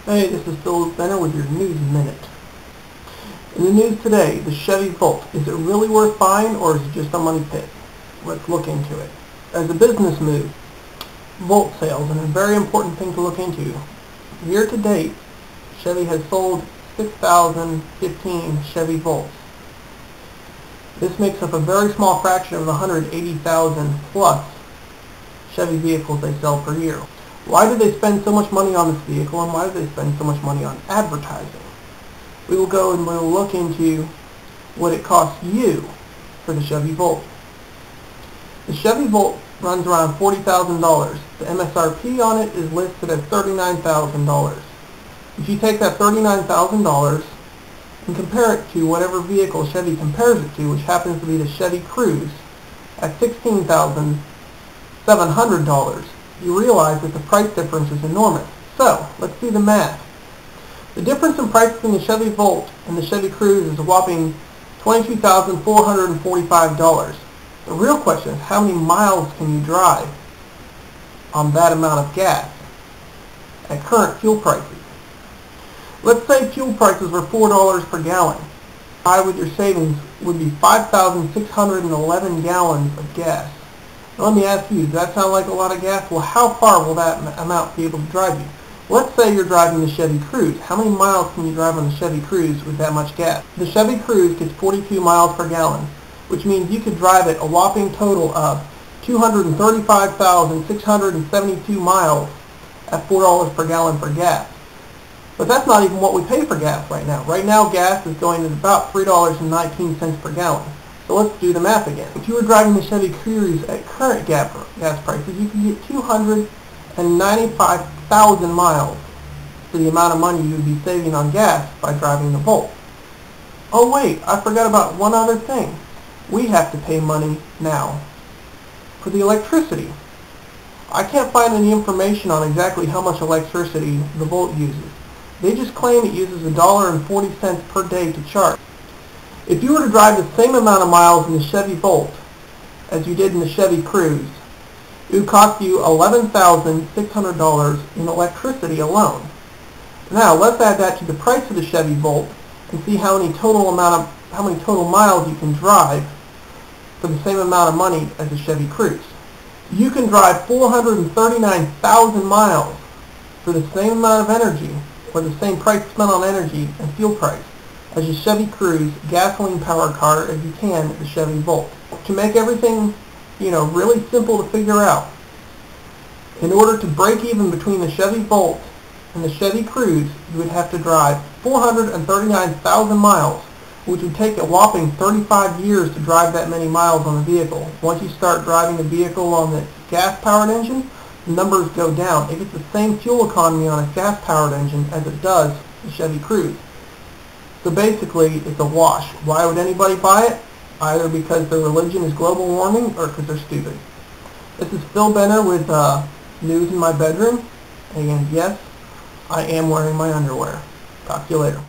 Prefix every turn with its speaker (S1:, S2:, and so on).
S1: Hey, this is Phil Benner with your News Minute. In the news today, the Chevy Volt. Is it really worth buying or is it just a money pit? Let's look into it. As a business move, Volt sales, and a very important thing to look into. Year to date, Chevy has sold 6,015 Chevy Volts. This makes up a very small fraction of the 180,000 plus Chevy vehicles they sell per year. Why do they spend so much money on this vehicle, and why do they spend so much money on advertising? We will go and we'll look into what it costs you for the Chevy Volt. The Chevy Volt runs around $40,000. The MSRP on it is listed at $39,000. If you take that $39,000 and compare it to whatever vehicle Chevy compares it to, which happens to be the Chevy Cruze, at $16,700, you realize that the price difference is enormous. So, let's see the math. The difference in price between the Chevy Volt and the Chevy Cruze is a whopping $22,445. The real question is, how many miles can you drive on that amount of gas at current fuel prices? Let's say fuel prices were $4 per gallon. Buy with your savings would be 5,611 gallons of gas. Now let me ask you, does that sound like a lot of gas? Well, how far will that amount be able to drive you? Let's say you're driving the Chevy Cruze. How many miles can you drive on the Chevy Cruze with that much gas? The Chevy Cruze gets 42 miles per gallon, which means you could drive it a whopping total of 235,672 miles at $4 per gallon for gas. But that's not even what we pay for gas right now. Right now, gas is going at about $3.19 per gallon. So let's do the math again. If you were driving the Chevy Cruze at current gas prices, you could get 295,000 miles for the amount of money you would be saving on gas by driving the Volt. Oh wait, I forgot about one other thing. We have to pay money now for the electricity. I can't find any information on exactly how much electricity the Volt uses. They just claim it uses $1.40 per day to charge. If you were to drive the same amount of miles in the Chevy Volt as you did in the Chevy Cruze, it would cost you $11,600 in electricity alone. Now let's add that to the price of the Chevy Volt and see how many total miles you can drive for the same amount of money as the Chevy Cruze. You can drive 439,000 miles for the same amount of energy, or the same price spent on energy and fuel price, as your Chevy Cruze gasoline-powered car as you can the Chevy Volt. To make everything, really simple to figure out, in order to break even between the Chevy Volt and the Chevy Cruze, you would have to drive 439,000 miles, which would take a whopping 35 years to drive that many miles on the vehicle. Once you start driving the vehicle on the gas-powered engine, the numbers go down. It gets the same fuel economy on a gas-powered engine as it does the Chevy Cruze. So basically, it's a wash. Why would anybody buy it? Either because their religion is global warming or because they're stupid. This is Phil Benner with News in My Bedroom. And yes, I am wearing my underwear. Talk to you later.